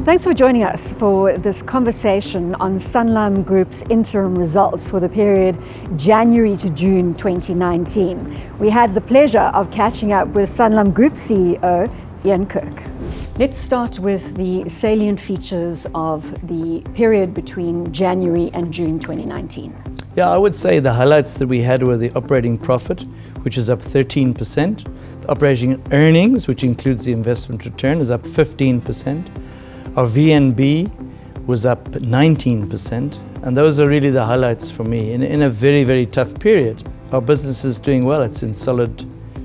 Thanks for joining us for this conversation on Sanlam Group's interim results for the period January to June 2019. We had the pleasure of catching up with Sanlam Group CEO Kirk. Let's start with the salient features of the period between January and June 2019. Yeah, I would say the highlights that we had were the operating profit, which is up 13%. The operating earnings, which includes the investment return, is up 15%. Our VNB was up 19%. And those are really the highlights for me in a very, very tough period. Our business is doing well. It's in solid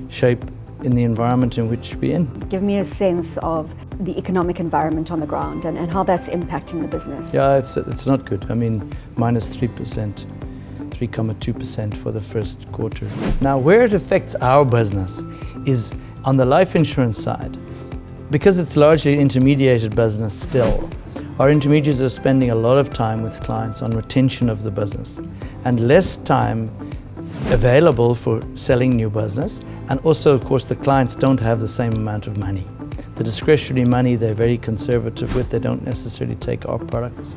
shape in the environment in which we're in. Give me a sense of the economic environment on the ground and how that's impacting the business. Yeah, it's not good. I mean, minus 3%, 3.2% for the first quarter. Now, where it affects our business is on the life insurance side. Because it's largely intermediated business still, our intermediaries are spending a lot of time with clients on retention of the business and less time available for selling new business. And also, of course, the clients don't have the same amount of money. The discretionary money, they're very conservative with. They don't necessarily take our products.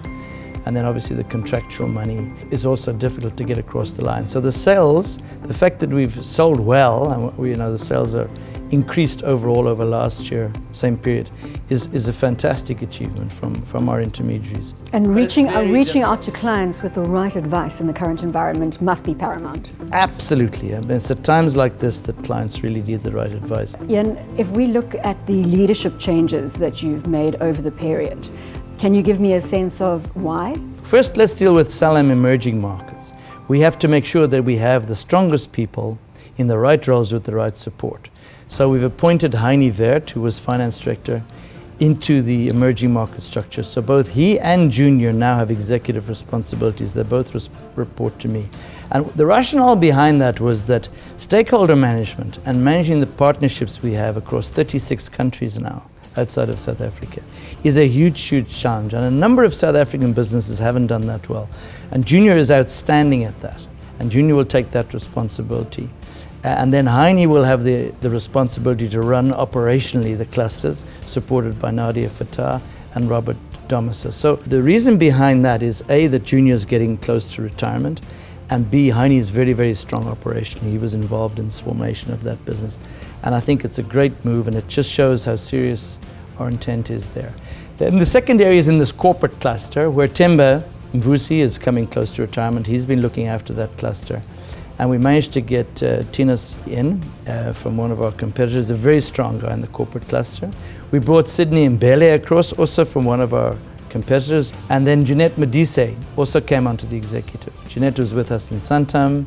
And then obviously the contractual money is also difficult to get across the line. So the sales, the fact that we've sold well, and the sales are increased overall over last year, same period, is a fantastic achievement from our intermediaries. And reaching out to clients with the right advice in the current environment must be paramount. Absolutely. I mean, it's at times like this that clients really need the right advice. Ian, if we look at the leadership changes that you've made over the period, can you give me a sense of why? First, let's deal with Sanlam emerging markets. We have to make sure that we have the strongest people in the right roles with the right support. So we've appointed Heini Wert, who was finance director, into the emerging market structure. So both he and Junior now have executive responsibilities. They both report to me. And the rationale behind that was that stakeholder management and managing the partnerships we have across 36 countries now, outside of South Africa, is a huge, huge challenge. And a number of South African businesses haven't done that well. And Junior is outstanding at that. And Junior will take that responsibility. And then Heini will have the responsibility to run operationally the clusters, supported by Nadia Fatah and Robert Domasa. So the reason behind that is A, that Junior is getting close to retirement, and B, Heini is very, very strong operationally. He was involved in the formation of that business. And I think it's a great move, and it just shows how serious our intent is there. Then the second area is in this corporate cluster, where Temba Mvusi is coming close to retirement. He's been looking after that cluster. And we managed to get Tinas in from one of our competitors, a very strong guy in the corporate cluster. We brought Sydney Mbele across, also from one of our competitors. And then Jeanette Medise also came onto the executive. Jeanette was with us in Santam,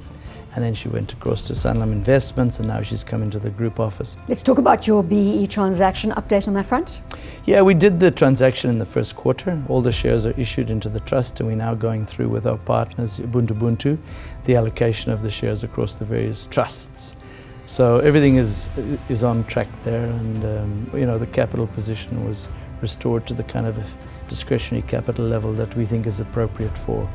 and then she went across to Sanlam Investments, and now she's come into the group office. Let's talk about your BEE transaction. Update on that front? Yeah, we did the transaction in the first quarter. All the shares are issued into the trust, and we're now going through with our partners, Ubuntu, the allocation of the shares across the various trusts. So everything is on track there, and the capital position was restored to the kind of discretionary capital level that we think is appropriate for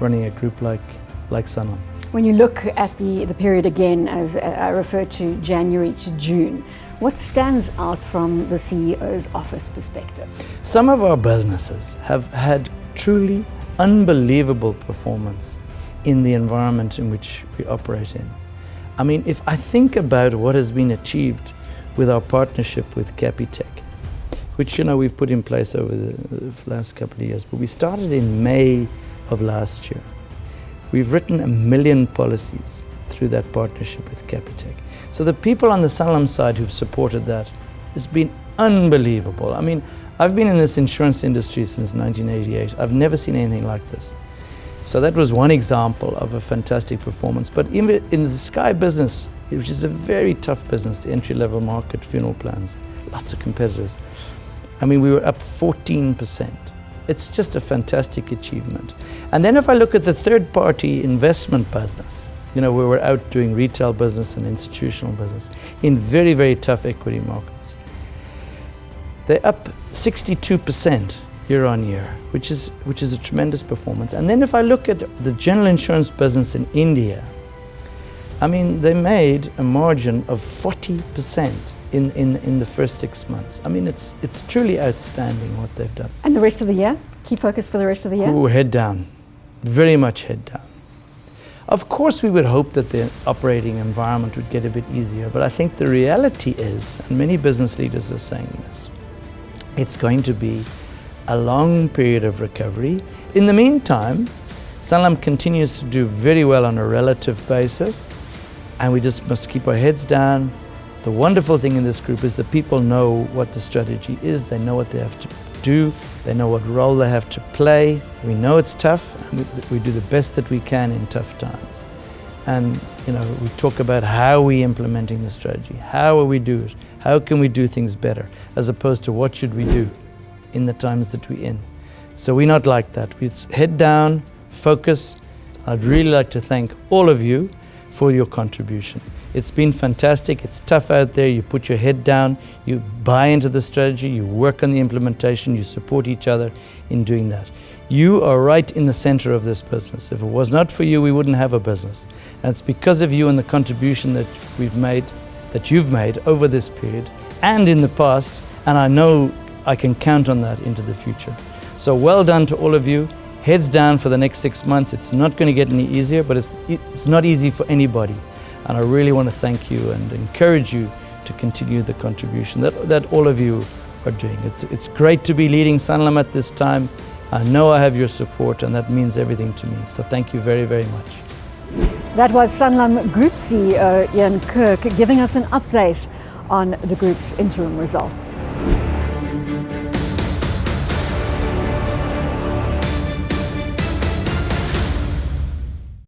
running a group like Sanlam. When you look at the period again, as I referred to, January to June, what stands out from the CEO's office perspective? Some of our businesses have had truly unbelievable performance in the environment in which we operate in. I mean, if I think about what has been achieved with our partnership with Capitec, which we've put in place over the last couple of years, but we started in May of last year. We've written 1 million policies through that partnership with Capitec. So the people on the Sanlam side who've supported that, it's been unbelievable. I mean, I've been in this insurance industry since 1988. I've never seen anything like this. So that was one example of a fantastic performance. But even in the Sky business, which is a very tough business, the entry-level market, funeral plans, lots of competitors. I mean, we were up 14%. It's just a fantastic achievement. And then if I look at the third-party investment business, where we're out doing retail business and institutional business in very, very tough equity markets, they're up 62% year on year, which is a tremendous performance. And then if I look at the general insurance business in India, I mean, they made a margin of 40% in the first 6 months. I mean, it's truly outstanding what they've done. And the rest of the year? Key focus for the rest of the year? Ooh, head down. Very much head down. Of course, we would hope that the operating environment would get a bit easier, but I think the reality is, and many business leaders are saying this, it's going to be a long period of recovery. In the meantime, Sanlam continues to do very well on a relative basis, and we just must keep our heads down. The wonderful thing in this group is that people know what the strategy is, they know what they have to do, they know what role they have to play. We know it's tough, and we do the best that we can in tough times. And we talk about how we're implementing the strategy, how will we do it, how can we do things better, as opposed to what should we do in the times that we're in. So we're not like that. It's head down, focus. I'd really like to thank all of you for your contribution. It's been fantastic. It's tough out there. You put your head down, you buy into the strategy, you work on the implementation, you support each other in doing that. You are right in the center of this business. If it was not for you, we wouldn't have a business. And it's because of you and the contribution that you've made over this period and in the past, and I know I can count on that into the future. So well done to all of you. Heads down for the next 6 months. It's not going to get any easier, but it's not easy for anybody. And I really want to thank you and encourage you to continue the contribution that all of you are doing. It's great to be leading Sanlam at this time. I know I have your support, and that means everything to me. So thank you very, very much. That was Sanlam Group CEO Kirk giving us an update on the group's interim results.